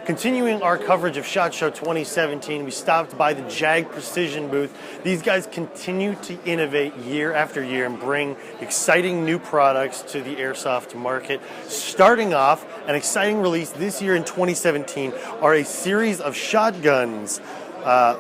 Continuing our coverage of SHOT Show 2017, we stopped by the Jag Precision booth. These guys continue to innovate year after year and bring exciting new products to the airsoft market. Starting off, an exciting release this year in 2017 are a series of shotguns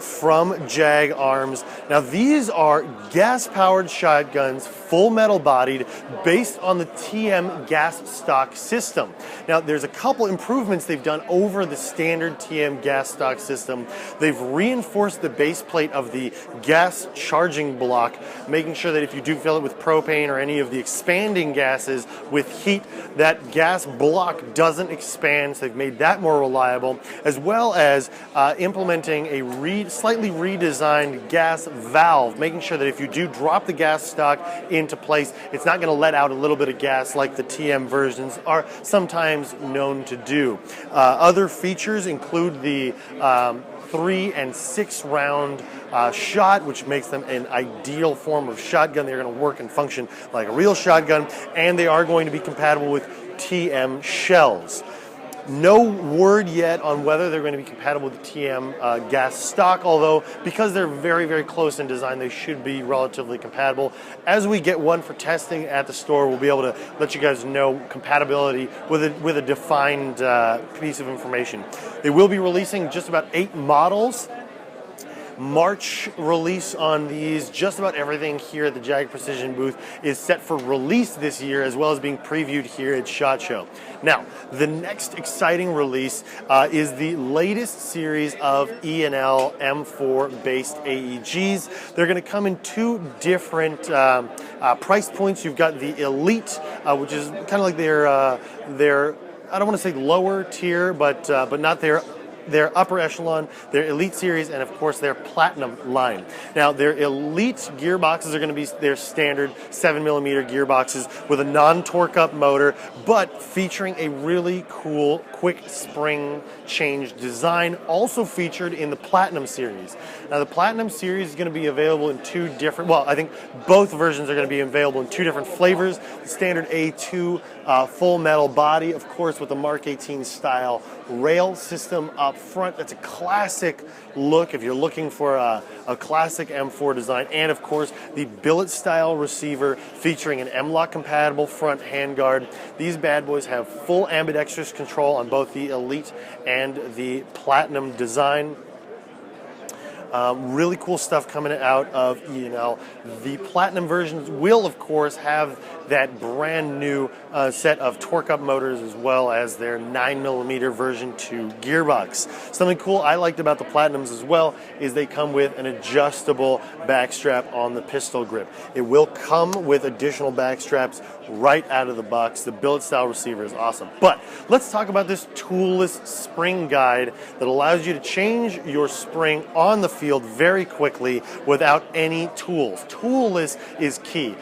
from Jag Arms. Now these are gas-powered shotguns, full metal bodied, based on the TM gas stock system. Now there's a couple improvements they've done over the standard TM gas stock system. They've reinforced the base plate of the gas charging block, making sure that if you do fill it with propane or any of the expanding gases with heat, that gas block doesn't expand, so they've made that more reliable, as well as implementing a slightly redesigned gas valve, making sure that if you do drop the gas stock into place, it's not going to let out a little bit of gas like the TM versions are sometimes known to do. Other features include the 3 and 6 round shot, which makes them an ideal form of shotgun. They're going to work and function like a real shotgun, and they are going to be compatible with TM shells. No word yet on whether they're going to be compatible with the TM gas stock, although because they're very, very close in design, they should be relatively compatible. As we get one for testing at the store, we'll be able to let you guys know compatibility with a defined piece of information. They will be releasing just about 8 models. March release on these. Just about everything here at the Jag Precision booth is set for release this year, as well as being previewed here at SHOT Show. Now, the next exciting release is the latest series of E&L M4 based AEGs. They're going to come in 2 different price points. You've got the Elite, which is kind of like their I don't want to say lower tier, but not their upper echelon, their Elite series, and of course their Platinum line. Now their Elite gearboxes are going to be their standard 7mm gearboxes with a non-torque up motor, but featuring a really cool quick spring change design, also featured in the Platinum series. Now the Platinum series is going to be available in 2 different, well, I think both versions are going to be available in 2 different flavors. The standard A2 full metal body, of course, with the Mark 18 style rail system up front. That's a classic look if you're looking for a classic M4 design, and of course the billet style receiver featuring an M-LOK compatible front handguard. These bad boys have full ambidextrous control on both the Elite and the Platinum design. Really cool stuff coming out of E&L. The Platinum versions will, of course, have that brand new set of torque-up motors, as well as their 9mm version 2 gearbox. Something cool I liked about the Platinums as well is they come with an adjustable backstrap on the pistol grip. It will come with additional backstraps right out of the box. The billet-style receiver is awesome. But let's talk about this toolless spring guide that allows you to change your spring on the field very quickly without any tools. Toolless is key.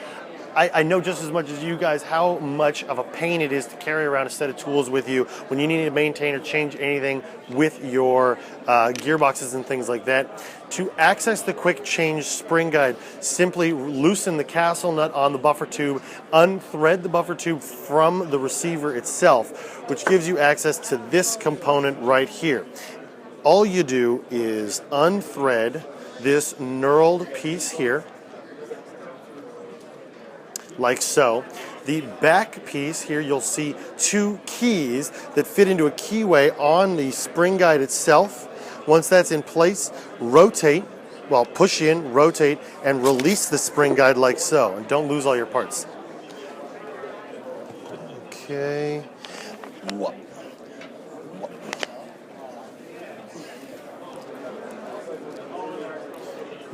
I know just as much as you guys how much of a pain it is to carry around a set of tools with you when you need to maintain or change anything with your gearboxes and things like that. To access the quick change spring guide, simply loosen the castle nut on the buffer tube, unthread the buffer tube from the receiver itself, which gives you access to this component right here. All you do is unthread this knurled piece here, like so. The back piece here, you'll see 2 keys that fit into a keyway on the spring guide itself. Once that's in place, rotate, well, push in, rotate, and release the spring guide like so. And don't lose all your parts. Okay.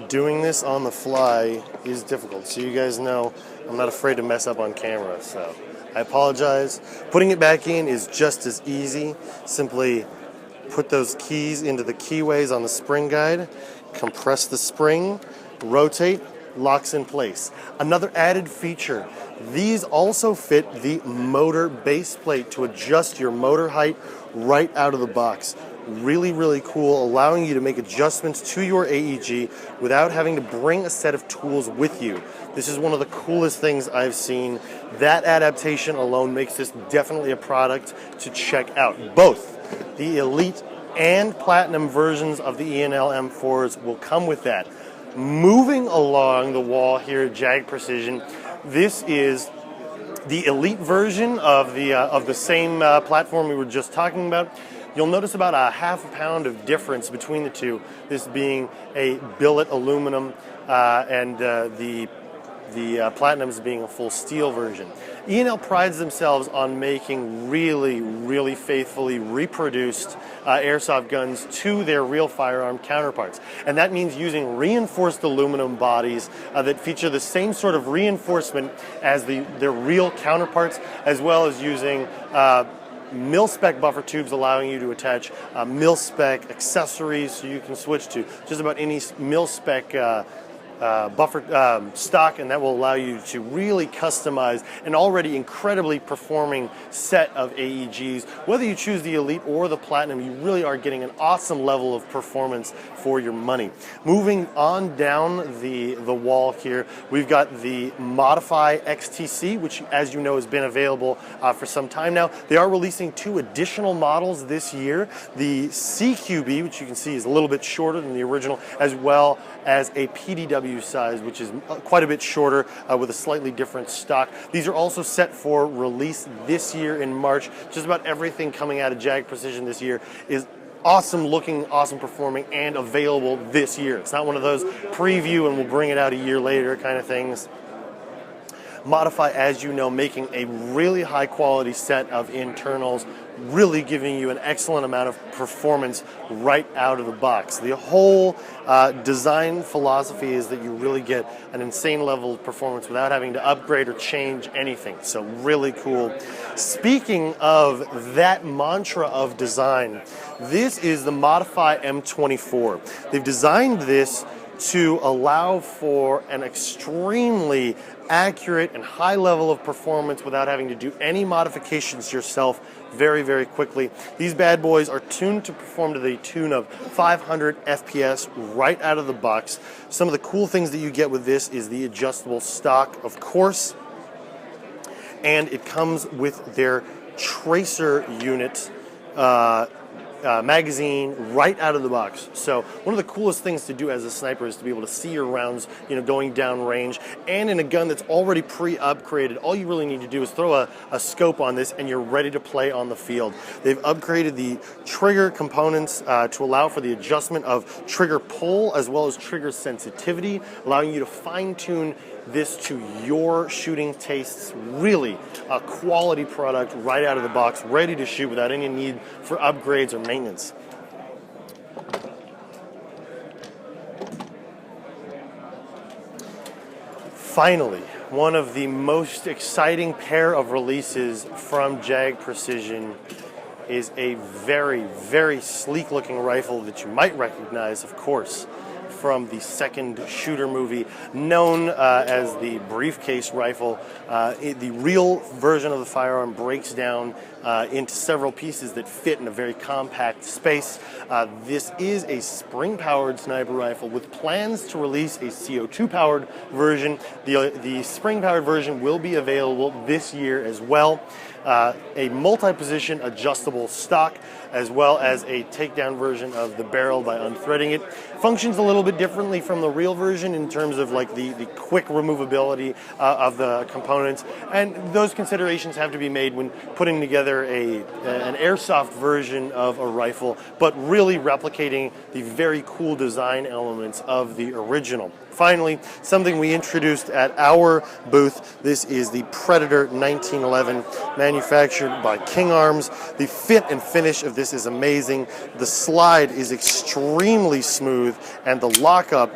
Doing this on the fly is difficult, so you guys know I'm not afraid to mess up on camera, so I apologize. Putting it back in is just as easy. Simply put those keys into the keyways on the spring guide, compress the spring, rotate, locks in place. Another added feature, these also fit the motor base plate to adjust your motor height right out of the box. Really, really cool, allowing you to make adjustments to your AEG without having to bring a set of tools with you. This is one of the coolest things I've seen. That adaptation alone makes this definitely a product to check out. Both The Elite and Platinum versions of the E&L M4s will come with that. Moving along the wall here at Jag Precision, this is the Elite version of the same platform we were just talking about. You'll notice about a half a pound of difference between the two, this being a billet aluminum and the Platinums being a full steel version. E&L prides themselves on making really, really faithfully reproduced airsoft guns to their real firearm counterparts. And that means using reinforced aluminum bodies that feature the same sort of reinforcement as their real counterparts, as well as using mil-spec buffer tubes, allowing you to attach mil-spec accessories, so you can switch to just about any mil-spec buffer stock, and that will allow you to really customize an already incredibly performing set of AEGs. Whether you choose the Elite or the Platinum, you really are getting an awesome level of performance for your money. Moving on down the wall here, we've got the Modify XTC, which, as you know, has been available for some time now. They are releasing 2 additional models this year. The CQB, which you can see is a little bit shorter than the original, as well as a PDW size, which is quite a bit shorter with a slightly different stock. These are also set for release this year in March. Just about everything coming out of Jag Precision this year is awesome looking, awesome performing, and available this year. It's not one of those preview and we'll bring it out a year later kind of things. Modify, as you know, making a really high quality set of internals, really giving you an excellent amount of performance right out of the box. The whole design philosophy is that you really get an insane level of performance without having to upgrade or change anything. So really cool. Speaking of that mantra of design, this is the Modify M24. They've designed this to allow for an extremely accurate and high level of performance without having to do any modifications yourself very, very quickly. These bad boys are tuned to perform to the tune of 500 FPS right out of the box. Some of the cool things that you get with this is the adjustable stock, of course, and it comes with their tracer unit magazine right out of the box. So one of the coolest things to do as a sniper is to be able to see your rounds, going down range, and in a gun that's already pre-upgraded. All you really need to do is throw a scope on this and you're ready to play on the field. They've upgraded the trigger components to allow for the adjustment of trigger pull as well as trigger sensitivity, allowing you to fine-tune this to your shooting tastes. Really a quality product right out of the box, ready to shoot without any need for upgrades or maintenance. Finally, one of the most exciting pair of releases from Jag Precision is a very, very sleek looking rifle that you might recognize, of course, from the second shooter movie, known as the briefcase rifle. The real version of the firearm breaks down into several pieces that fit in a very compact space. This is a spring-powered sniper rifle with plans to release a CO2-powered version. The spring-powered version will be available this year as well. A multi-position adjustable stock, as well as a takedown version of the barrel by unthreading it. Functions a little bit differently from the real version in terms of like the quick removability of the components, and those considerations have to be made when putting together an airsoft version of a rifle, but really replicating the very cool design elements of the original. Finally, something we introduced at our booth. This is the Predator 1911, manufactured by King Arms. The fit and finish of this is amazing. The slide is extremely smooth, and the lockup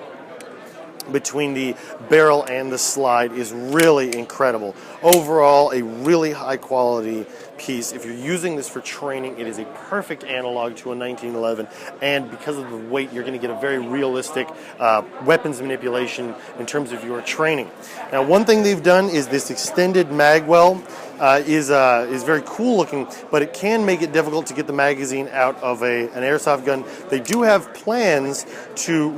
between the barrel and the slide is really incredible. Overall, a really high quality piece. If you're using this for training, it is a perfect analog to a 1911, and because of the weight, you're going to get a very realistic weapons manipulation in terms of your training. Now, one thing they've done is this extended magwell is very cool looking, but it can make it difficult to get the magazine out of an airsoft gun. They do have plans to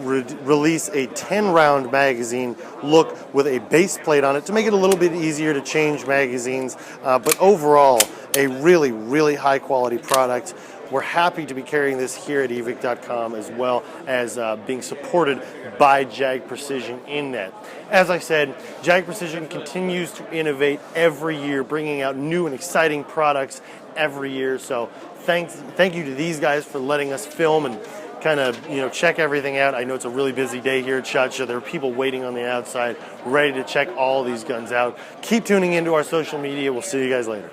release a 10-round magazine look with a base plate on it to make it a little bit easier to change magazines, but overall, a really, really high quality product we're happy to be carrying this here at Evike.com, as well as being supported by Jag Precision in that. As I said, Jag Precision continues to innovate every year, bringing out new and exciting products every year. So thank you to these guys for letting us film and kind of check everything out. I know it's a really busy day here at SHOT Show. There are people waiting on the outside ready to check all these guns out. Keep tuning into our social media. We'll see you guys later.